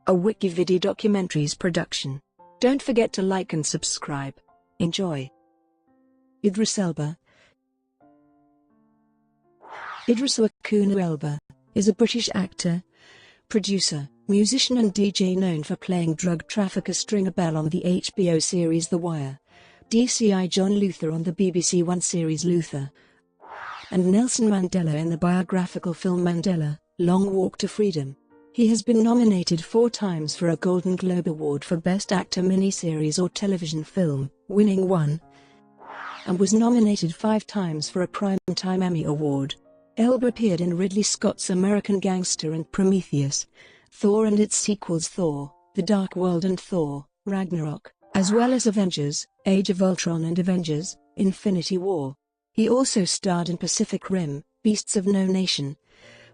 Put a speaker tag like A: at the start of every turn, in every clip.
A: a WikiVidi documentaries production. Don't forget to like and subscribe. Enjoy. Idris Elba. Idrissa Akuna Elba is a British actor, producer, musician and DJ known for playing drug trafficker Stringer Bell on the HBO series The Wire, DCI John Luther on the BBC One series Luther, and Nelson Mandela in the biographical film Mandela, Long Walk to Freedom. He has been nominated 4 times for a Golden Globe Award for Best Actor Miniseries or Television Film, winning 1, and was nominated 5 times for a Primetime Emmy Award. Elba appeared in Ridley Scott's American Gangster and Prometheus, Thor and its sequels Thor, The Dark World and Thor, Ragnarok, as well as Avengers, Age of Ultron and Avengers, Infinity War. He also starred in Pacific Rim, Beasts of No Nation,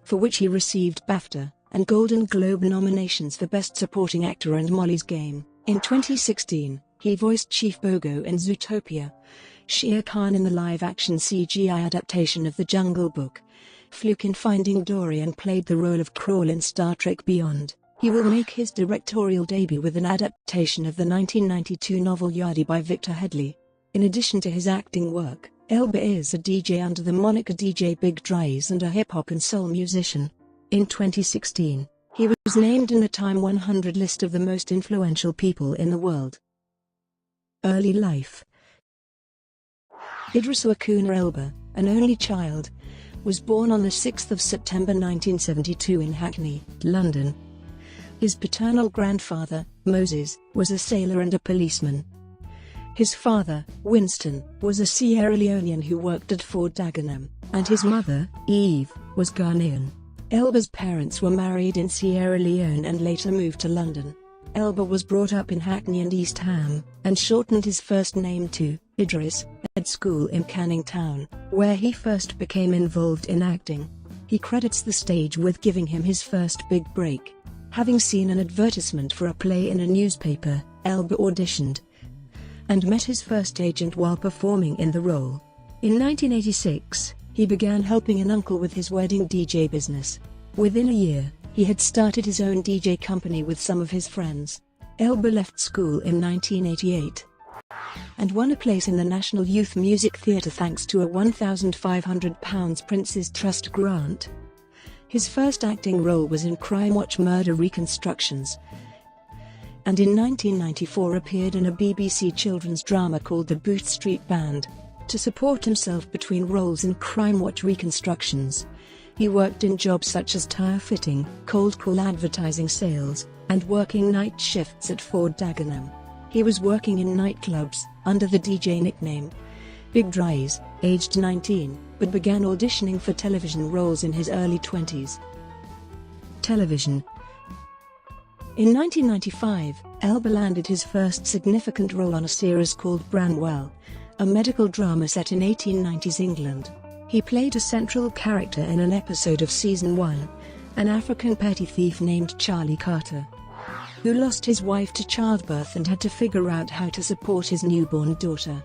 A: for which he received BAFTA and Golden Globe nominations for Best Supporting Actor and Molly's Game. In 2016, he voiced Chief Bogo in Zootopia, Shere Khan in the live-action CGI adaptation of The Jungle Book, Fluke in Finding Dory and played the role of Krall in Star Trek Beyond. He will make his directorial debut with an adaptation of the 1992 novel Yardie by Victor Headley. In addition to his acting work, Elba is a DJ under the moniker DJ Big Dries and a hip-hop and soul musician. In 2016, he was named in the Time 100 list of the most influential people in the world. Early life. Idrissa Akuna Elba, an only child, was born on 6 September 1972 in Hackney, London. His paternal grandfather, Moses, was a sailor and a policeman. His father, Winston, was a Sierra Leonean who worked at Fort Dagenham, and his mother, Eve, was Ghanaian. Elba's parents were married in Sierra Leone and later moved to London. Elba was brought up in Hackney and East Ham, and shortened his first name to Idris at school in Canning Town, where he first became involved in acting. He credits the stage with giving him his first big break. Having seen an advertisement for a play in a newspaper, Elba auditioned and met his first agent while performing in the role. In 1986, he began helping an uncle with his wedding DJ business. Within a year, he had started his own DJ company with some of his friends. Elba left school in 1988 and won a place in the National Youth Music Theatre thanks to a £1,500 Prince's Trust grant. His first acting role was in Crime Watch Murder Reconstructions, and in 1994 appeared in a BBC children's drama called The Booth Street Band. To support himself between roles in Crime Watch Reconstructions, he worked in jobs such as tire fitting, cold call advertising sales, and working night shifts at Fort Dagenham. He was working in nightclubs under the DJ nickname Big Dries, aged 19, but began auditioning for television roles in his early 20s. Television. In 1995, Elba landed his first significant role on a series called Branwell, a medical drama set in 1890s England. He played a central character in an episode of Season 1, an African petty thief named Charlie Carter, who lost his wife to childbirth and had to figure out how to support his newborn daughter.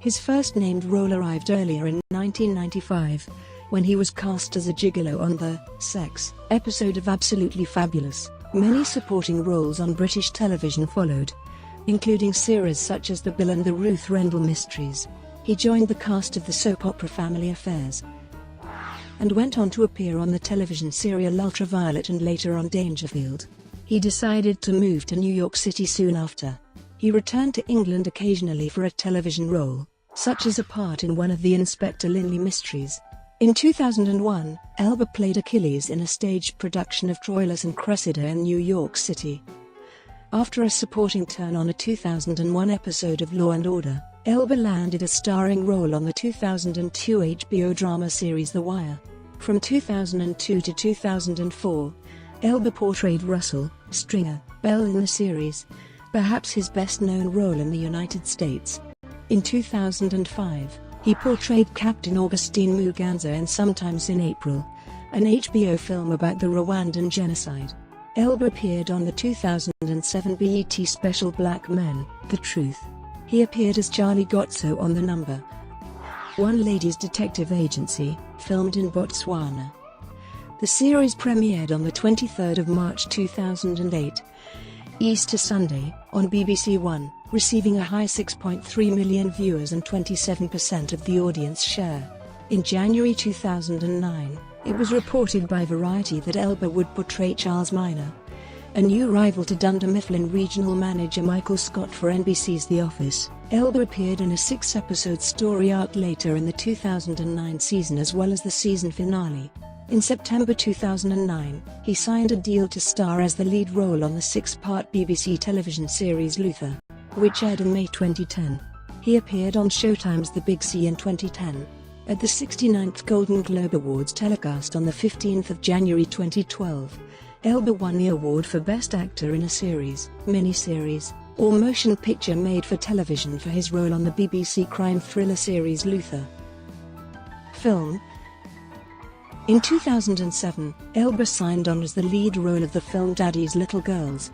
A: His first named role arrived earlier in 1995, when he was cast as a gigolo on the Sex episode of Absolutely Fabulous. Many supporting roles on British television followed, including series such as The Bill and the Ruth Rendell Mysteries. He joined the cast of the soap opera Family Affairs and went on to appear on the television serial Ultraviolet and later on Dangerfield. He decided to move to New York City soon after. He returned to England occasionally for a television role, such as a part in one of the Inspector Linley mysteries. In 2001, Elba played Achilles in a stage production of Troilus and Cressida in New York City. After a supporting turn on a 2001 episode of Law & Order, Elba landed a starring role on the 2002 HBO drama series The Wire. From 2002 to 2004, Elba portrayed Russell Stringer Bell in the series, perhaps his best-known role in the United States. In 2005, he portrayed Captain Augustine Muganza in Sometimes in April, an HBO film about the Rwandan genocide. Elba appeared on the 2007 BET special Black Men, The Truth. He appeared as Charlie Gotso on the No. 1 Ladies Detective Agency, filmed in Botswana. The series premiered on the 23rd of March 2008, Easter Sunday, on BBC One, receiving a high 6.3 million viewers and 27% of the audience share. In January 2009, it was reported by Variety that Elba would portray Charles Minor, a new rival to Dunder Mifflin regional manager Michael Scott for NBC's The Office. Elba appeared in a 6-episode story arc later in the 2009 season as well as the season finale. In September 2009, he signed a deal to star as the lead role on the 6-part BBC television series Luther, which aired in May 2010. He appeared on Showtime's The Big C in 2010. At the 69th Golden Globe Awards telecast on the 15th of January 2012, Elba won the award for Best Actor in a Series, Miniseries, or Motion Picture made for television for his role on the BBC crime thriller series Luther. Film. In 2007, Elba signed on as the lead role of the film Daddy's Little Girls,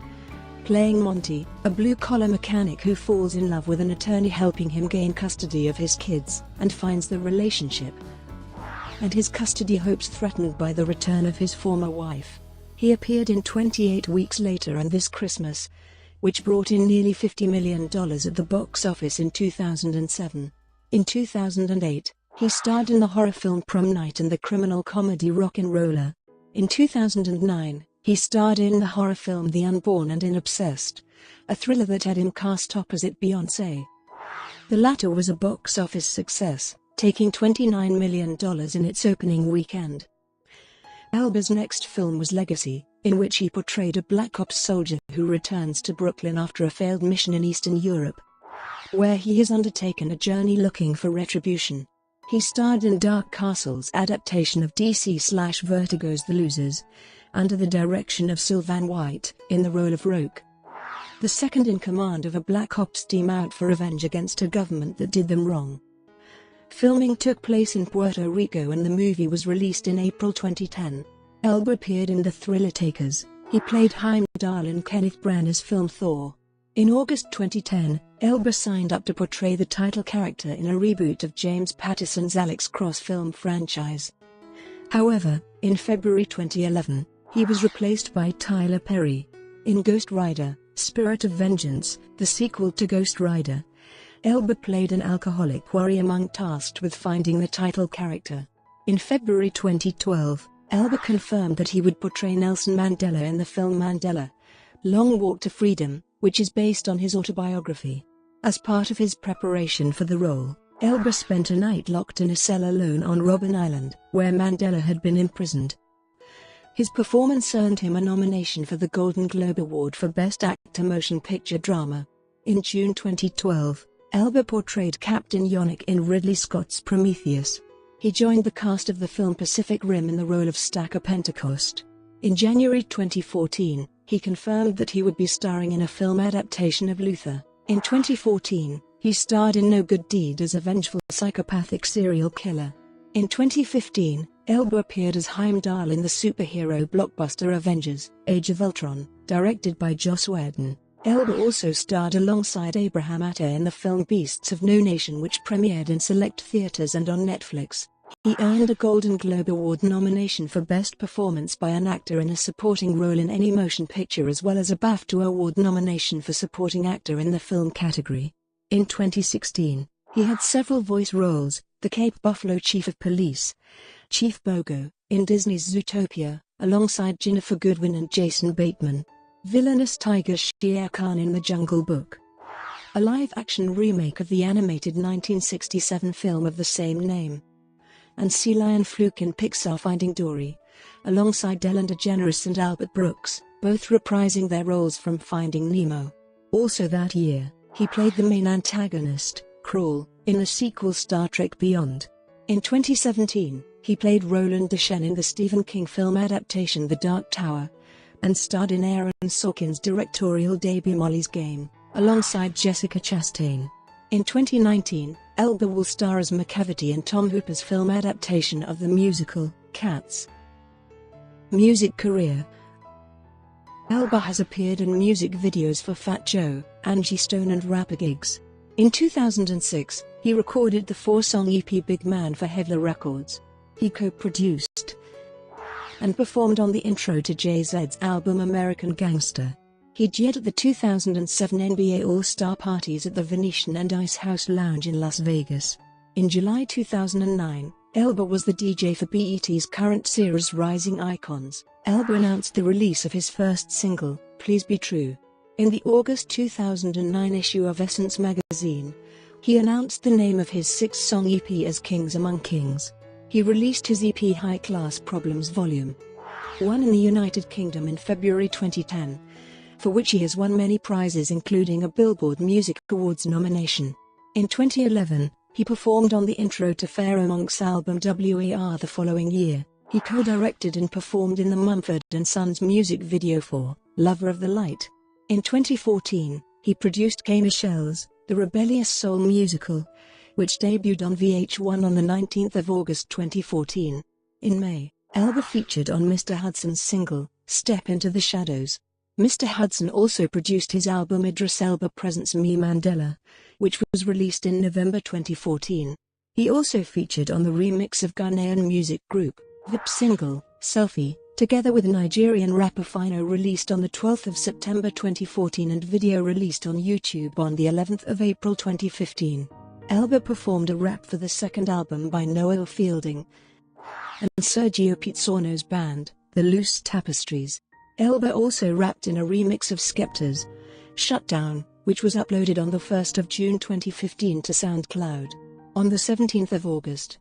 A: playing Monty, a blue-collar mechanic who falls in love with an attorney helping him gain custody of his kids, and finds the relationship and his custody hopes threatened by the return of his former wife. He appeared in 28 Weeks Later and This Christmas, which brought in nearly $50 million at the box office in 2007. In 2008, he starred in the horror film Prom Night and the criminal comedy Rock'n'Roller. In 2009, he starred in the horror film The Unborn and in Obsessed, a thriller that had him cast opposite Beyoncé. The latter was a box office success, taking $29 million in its opening weekend. Elba's next film was Legacy, in which he portrayed a Black Ops soldier who returns to Brooklyn after a failed mission in Eastern Europe, where he has undertaken a journey looking for retribution. He starred in Dark Castle's adaptation of DC/Vertigo's The Losers, under the direction of Sylvan White, in the role of Roke, the second in command of a Black Ops team out for revenge against a government that did them wrong. Filming took place in Puerto Rico and the movie was released in April 2010. Elba appeared in the thriller Takers. He played Heimdall in Kenneth Branagh's film Thor. In August 2010, Elba signed up to portray the title character in a reboot of James Patterson's Alex Cross film franchise. However, in February 2011, he was replaced by Tyler Perry. In Ghost Rider, Spirit of Vengeance, the sequel to Ghost Rider, Elba played an alcoholic warrior tasked with finding the title character. In February 2012, Elba confirmed that he would portray Nelson Mandela in the film Mandela, Long Walk to Freedom, which is based on his autobiography. As part of his preparation for the role, Elba spent a night locked in a cell alone on Robben Island, where Mandela had been imprisoned. His performance earned him a nomination for the Golden Globe Award for Best Actor Motion Picture Drama. In June 2012, Elba portrayed Captain Yonick in Ridley Scott's Prometheus. He joined the cast of the film Pacific Rim in the role of Stacker Pentecost. In January 2014, he confirmed that he would be starring in a film adaptation of Luther. In 2014, he starred in No Good Deed as a vengeful psychopathic serial killer. In 2015, Elba appeared as Heimdall in the superhero blockbuster Avengers: Age of Ultron, directed by Joss Whedon. Elba also starred alongside Abraham Atta in the film Beasts of No Nation, which premiered in select theaters and on Netflix. He earned a Golden Globe Award nomination for Best Performance by an Actor in a Supporting Role in Any Motion Picture as well as a BAFTA Award nomination for Supporting Actor in the Film category. In 2016, he had several voice roles: the Cape Buffalo Chief of Police, Chief Bogo, in Disney's Zootopia, alongside Ginnifer Goodwin and Jason Bateman; villainous tiger Shere Khan in The Jungle Book, a live-action remake of the animated 1967 film of the same name; and sea lion Fluke in Pixar Finding Dory, alongside Ellen DeGeneres and Albert Brooks, both reprising their roles from Finding Nemo. Also that year, he played the main antagonist, Krall, in the sequel Star Trek Beyond. In 2017, he played Roland Deschain in the Stephen King film adaptation The Dark Tower, and starred in Aaron Sorkin's directorial debut Molly's Game, alongside Jessica Chastain. In 2019, Elba will star as McCavity in Tom Hooper's film adaptation of the musical, Cats. Music career. Elba has appeared in music videos for Fat Joe, Angie Stone and rapper Giggs. In 2006, he recorded the 4-song EP Big Man for Headler Records. He co-produced and performed on the intro to Jay-Z's album American Gangster. He DJ'd at the 2007 NBA All-Star parties at the Venetian and Ice House Lounge in Las Vegas. In July 2009, Elba was the DJ for BET's current series Rising Icons. Elba announced the release of his first single, Please Be True. In the August 2009 issue of Essence magazine, he announced the name of his 6-song EP as Kings Among Kings. He released his EP High Class Problems Vol. 1 in the United Kingdom in February 2010, for which he has won many prizes including a Billboard Music Awards nomination. In 2011, he performed on the intro to Pharaoh Monk's album WAR the following year. He co-directed and performed in the Mumford & Sons music video for Lover of the Light. In 2014, he produced K. Michelle's The Rebellious Soul musical, which debuted on VH1 on 19 August 2014. In May, Elba featured on Mr. Hudson's single, Step Into the Shadows. Mr. Hudson also produced his album Idris Elba Presents Me Mandela, which was released in November 2014. He also featured on the remix of Ghanaian music group Vip's single, Selfie, together with Nigerian rapper Fino, released on 12 September 2014 and video released on YouTube on 11 April 2015. Elba performed a rap for the second album by Noel Fielding and Sergio Pizzorno's band, The Loose Tapestries. Elba also rapped in a remix of Skepta's Shutdown, which was uploaded on 1 June 2015 to SoundCloud. On 17 August,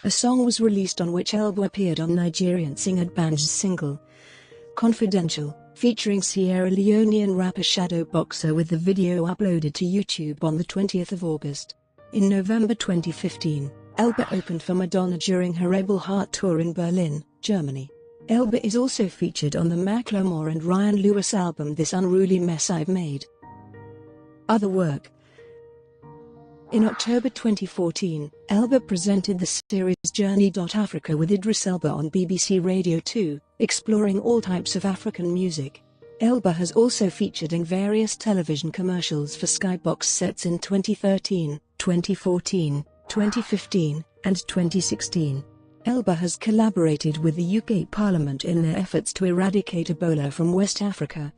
A: a song was released on which Elba appeared on Nigerian singer D'Banj's single, Confidential, featuring Sierra Leonean rapper Shadow Boxer, with the video uploaded to YouTube on 20 August. In November 2015, Elba opened for Madonna during her Rebel Heart tour in Berlin, Germany. Elba is also featured on the Macklemore and Ryan Lewis album This Unruly Mess I've Made. Other work. In October 2014, Elba presented the series Journey. Africa with Idris Elba on BBC Radio 2, exploring all types of African music. Elba has also featured in various television commercials for Skybox sets in 2013, 2014, 2015, and 2016. Elba has collaborated with the UK Parliament in their efforts to eradicate Ebola from West Africa,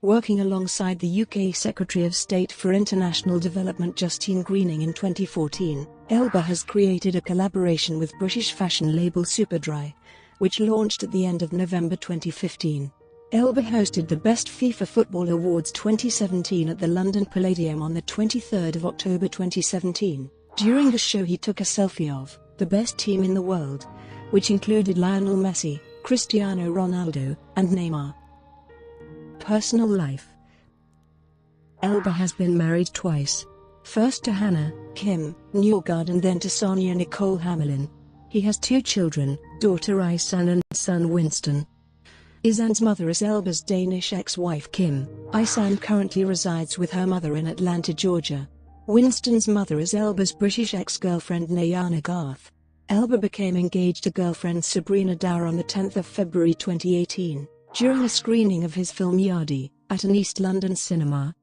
A: working alongside the UK Secretary of State for International Development Justine Greening in 2014. Elba has created a collaboration with British fashion label Superdry, which launched at the end of November 2015. Elba hosted the Best FIFA Football Awards 2017 at the London Palladium on 23 October 2017. During the show he took a selfie of the best team in the world, which included Lionel Messi, Cristiano Ronaldo, and Neymar. Personal life. Elba has been married twice. First to Hannah Kim Newgard and then to Sonia Nicole Hamelin. He has 2 children, daughter Isan and son Winston. Isan's mother is Elba's Danish ex-wife Kim. Isan currently resides with her mother in Atlanta, Georgia. Winston's mother is Elba's British ex-girlfriend Nayana Garth. Elba became engaged to girlfriend Sabrina Dower on 10 February 2018, during a screening of his film Yardi, at an East London cinema.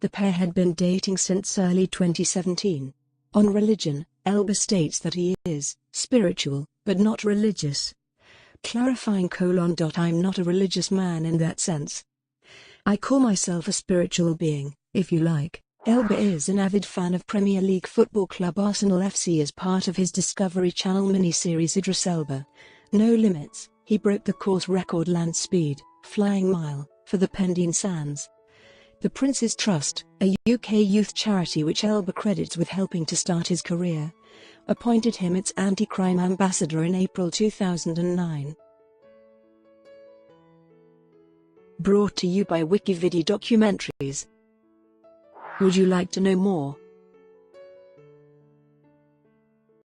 A: The pair had been dating since early 2017. On religion, Elba states that he is spiritual, but not religious. Clarifying: I'm not a religious man in that sense. I call myself a spiritual being, if you like. Elba is an avid fan of Premier League football club Arsenal FC. As part of his Discovery Channel miniseries Idris Elba, No Limits, he broke the course record land speed, flying mile, for the Pendine Sands. The Prince's Trust, a UK youth charity which Elba credits with helping to start his career, appointed him its anti-crime ambassador in April 2009. Brought to you by WikiVidi Documentaries. Would you like to know more?